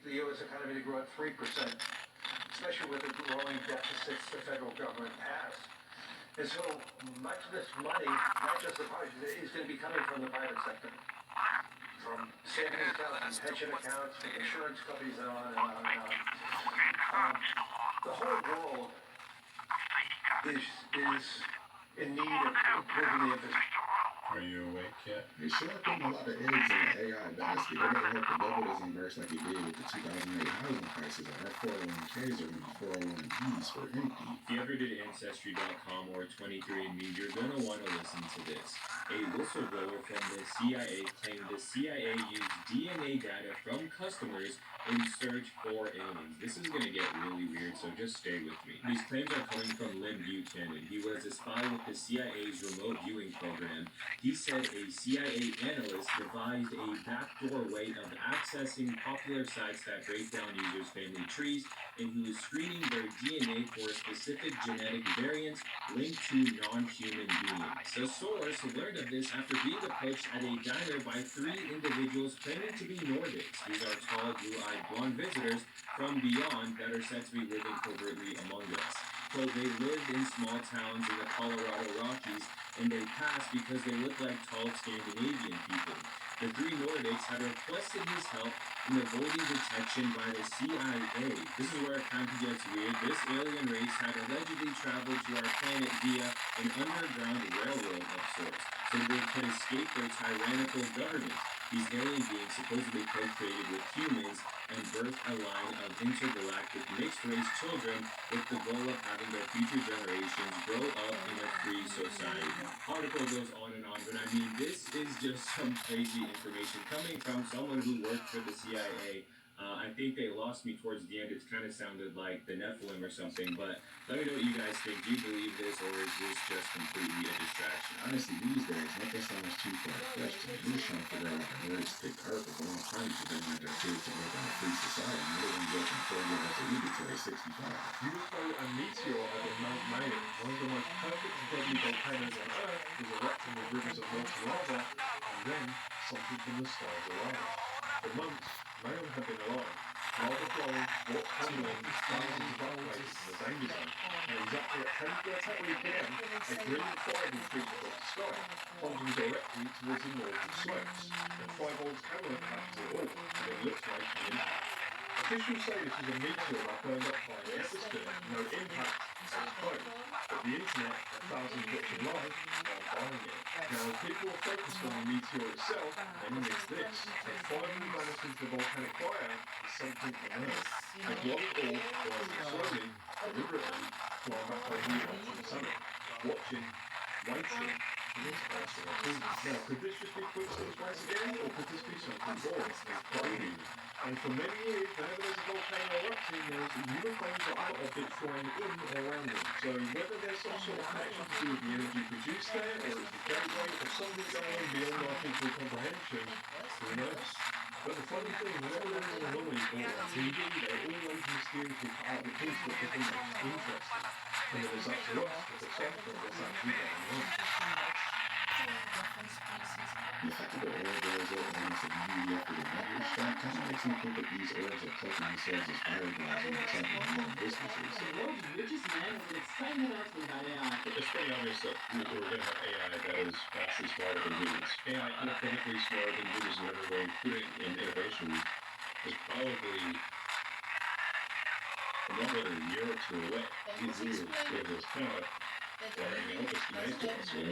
the U.S. economy to grow at 3%, especially with the growing deficits the federal government has. And so much of this money, not just the public, is going to be coming from the private sector, from savings accounts, pension accounts, insurance companies, and on and on and on. The whole world is in need of improving the infrastructure. Are you awake yet? They sure are putting a lot of eggs in the AI basket. They better hope the bubble doesn't burst like it did with the 2008 housing crisis, and our 401ks are going to be 401bs for empty. If you ever did Ancestry.com or 23andMe, you're going to want to listen to this. A whistleblower from the CIA claimed the CIA used DNA data from customers in search for aliens. This is going to get really weird, so just stay with me. These claims are coming from Lynn Buchanan. He was a spy with the CIA's remote viewing program. He said a CIA analyst devised a backdoor way of accessing popular sites that break down users' family trees, and he was screening their DNA for specific genetic variants linked to non-human beings. The source learned of this after being approached at a diner by 3 individuals claiming to be Nordics. These are tall, blue-eyed, blonde visitors from beyond that are said to be living covertly among us. So they lived in small towns in the Colorado Rockies, and they passed because they looked like tall Scandinavian people. The 3 Nordics had requested his help in avoiding detection by the CIA. This is where it kind of gets weird. This alien race had allegedly traveled to our planet via an underground railroad of sorts, so they could escape their tyrannical government. These alien beings supposedly procreated with humans and birthed a line of intergalactic mixed-race children with the goal of having their future generations grow up in a free society. Article goes on and on, but I mean, this is just some crazy information coming from someone who worked for the CIA. I think they lost me towards the end. It kind of sounded like the Nephilim or something, but let me know what you guys think. Do you believe this, or is this just completely a distraction? Honestly, these days, nothing sounds too far-fetched. We're just trying to figure out why the nerds pick Earth of all time to then want their kids to live in a free society. And they don't work in 4 years to leave it till they're 65. UFO and meteor over Mount Mayon, one of the most perfect and deadly volcanoes on Earth, is erupting with rivers of molten lava, and then something from the stars arrived. For months, Mayon had been alive. Lava flowing, water tumbling, thousands evacuated from the danger zone. And exactly at 10:38 p.m., a green fireball shoots across the sky, plunging directly towards the northern slopes. The 5-volt camera captures it all, and it looks like an impact. Officials say this is a meteor that burned up by the atmosphere, no impact, it's home. But the internet, 1,000 watching live, are buying it. Now, as people are focused on the meteor itself, many miss this. The finally vanished into the volcanic fire is something unearthed. A glowing orb rising slowly, deliberately, flying back over the Earth from the summit. Watching, waiting, for this person or two. Now, could this just be coincidence once again, or could this be something more? It's prelude. And for many years, whenever there's a volcano erupting, there's UFOs or other objects flying in or around them. So whether there's some sort of connection to do with the energy produced there, or it's the gateway, or something going on beyond our physical comprehension, who knows? But the funny thing, whenever there is an anomaly caught on TV, they always mysteriously cut out the piece that they think is interesting. And then it's up to us to decipher what's actually going on. The fact that the oil goes up almost immediately after the weather strike kind of makes me think that these oils are cloaking themselves as fireballs and attacking long distances. The world's richest man with an exciting announcement about AI. It's pretty obvious that we're going to have AI that is vastly smarter than humans. AI unequivocally smarter than humans in every way, including in innovation, is probably a number a year or 2 away. These years, it is kind of wearing out this nice to us. I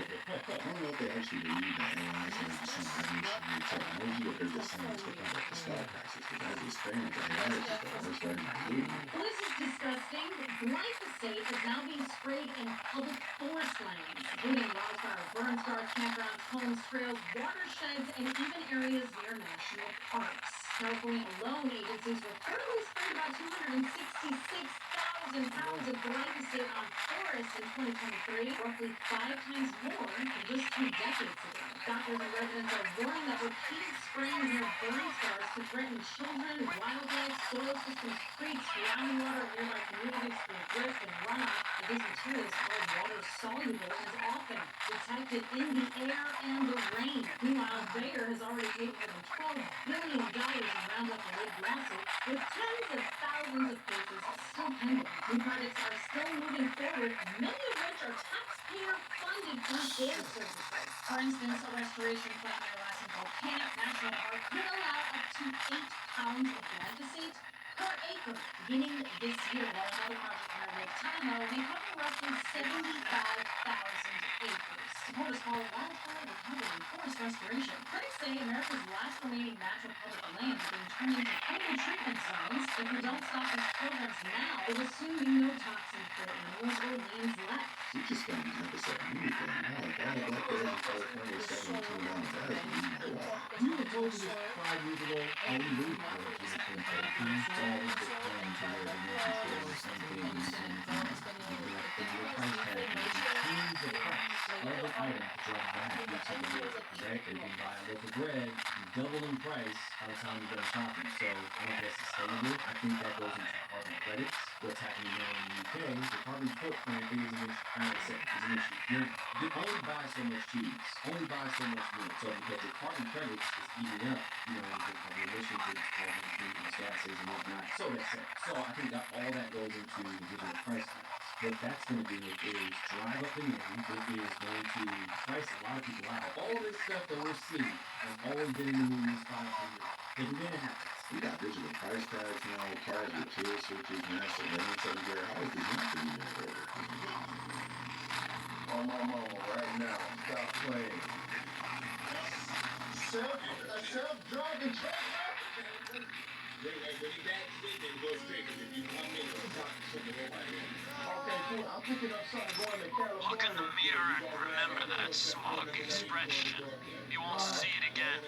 don't know if they actually believe that AI is going to be some revolutionary technology, or they're just saying it's the product of stock prices, because as it stands, AI is just the worst right in the league. Well, this is disgusting. Glyphosate is now being sprayed in public forest lands, including wildfire burn scars, campgrounds, homes, trails, watersheds, and even areas near national parks. California alone, agencies reportedly sprayed about 266,000 pounds of glyphosate on forests in 2023, roughly 5 times more than just 2 decades ago. Doctors and residents are warning that repeated spraying near burn scars could threaten children, wildlife, soil systems, creeks, groundwater, and nearby communities through drift and runoff. These materials are water soluble and is often detected in the air and the rain. Meanwhile, Bayer has already paid more than $12 billion in Roundup-related lawsuits, with District, many of which are taxpayer-funded through their services. For instance, a restoration plan near Lassonville Camp National Park could allow up to 8 pounds of glyphosate per acre beginning this year, while another project near Lake Tahoe may cover roughly 75,000 acres. Supporters call it wildfire recovery and forest restoration. Critics say America's last remaining natural public land is being turned into chemical treatment zones. If we don't stop these programs now, there will soon be no toxin-free animals or lands left. We just spent an episode on anything. Now, if all of that goes in California, 17 down the bad, you know what? We were told this 5 years ago, oh, we moved for it, just been taken. It's all in the plan to where we can control some things and the price tag, and if you change the price of an item to drop back each of the year, right? You can buy a loaf of bread, double in price by the time you're done shopping. So I don't think that's sustainable. I think that goes into carbon credits. What's happening now in the UK, the carbon footprint is an issue. Like I said, is an issue. You only buy so much cheese, only buy so much milk. So because the carbon credits is eating up, the emissions and carbon greenhouse gases and whatnot. So that's it. So I think that all that goes into the different price tags. What that's going to do is drive up demand. It is going to price a lot of people out. All this stuff that we're seeing has always been in the news 5 years. It's going to happen. We got digital price tags now, cars with kill switches, master lanes everywhere. How is this not being in order? On my mama right now. Stop playing. A self-driving truck. Okay, cool. I'm picking up something going to California. Look in the mirror and remember that smug expression. You won't see it again.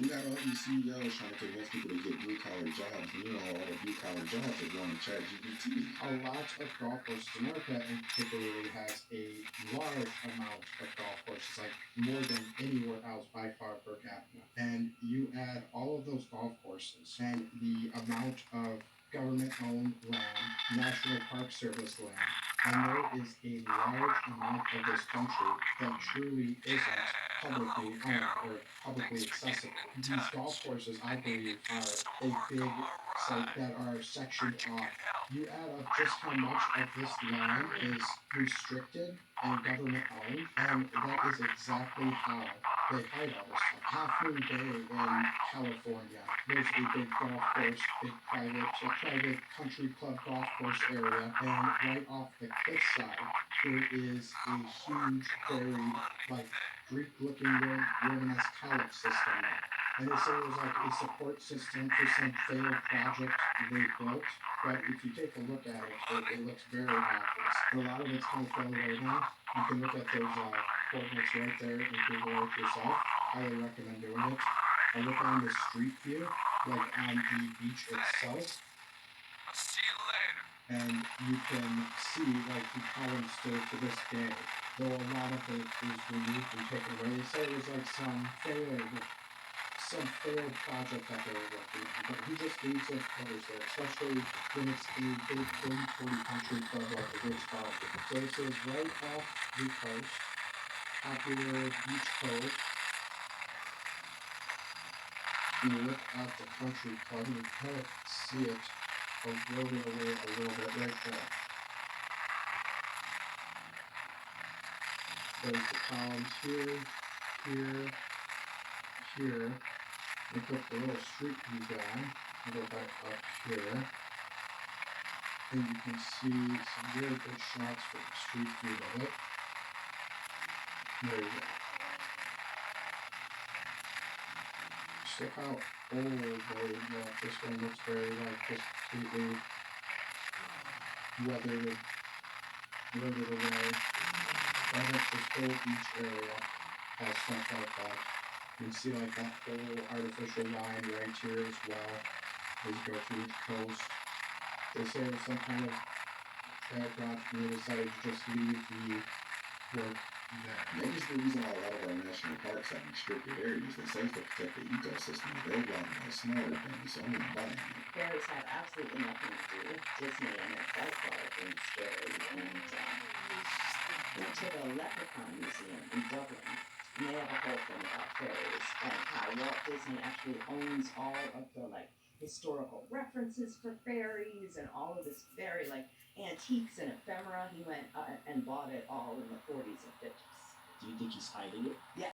We got all these CEOs trying to convince people to get blue-collar jobs. And all the blue-collar jobs are going to ChatGPT. A lot of golf courses, America in particularly has a large amount of golf courses, like more than anywhere else by far per capita. And you add all of those golf courses and the amount of government-owned land, National Park Service land, and there is a large amount of this country that truly isn't publicly owned or publicly accessible. These golf courses, I believe, are a big site that are sectioned off. You add up just how much of this land is restricted and government owned, and that is exactly how they hide all this stuff. Half Moon Bay in California, there's a big golf course, big private country club golf course area, and right off the cliffside, there is a huge buried, like, Greek-looking Romanesque Calyx system there. And they say it was like a support system for some failed project they built, but if you take a look at it, it looks very obvious. And a lot of it's kind of fell away now. You can look at those coordinates right there and Google Earth yourself. Highly recommend doing it. I look on the street view, like on the beach itself. See you later. And you can see like the columns still to this day. Though a lot of it is removed and taken away. They say it was like some failed project that they were working on. But who just leaves those colors there, especially when it's a big 30-40 country club like the Ritz-Carlton. So this is right off the coast, popular beach cove. And you look at the country club and you kind of see it eroding away a little bit right there. There's the columns here, here, here. We put the little street view down and go back up here. And you can see some really good shots for the street view of it. There you go. Just look how old they look. This one looks very like just completely weathered away. This whole beach area has stuff like that. You can see like that whole artificial line right here as well as you go through the coast. They say it was some kind of aircraft and they decided to just leave the work there. Maybe it's the reason why a lot of our national parks have restricted areas. They say to protect the ecosystem. They're going to smaller things, so I'm not buying it. Bears have absolutely nothing to do with Disney and their South Park and scary and went to the Leprechaun Museum in Dublin, and they have a whole thing about fairies and how Walt Disney actually owns all of the historical references for fairies and all of this very like antiques and ephemera. He went and bought it all in the 40s and 50s. Do you think he's hiding it? Yeah.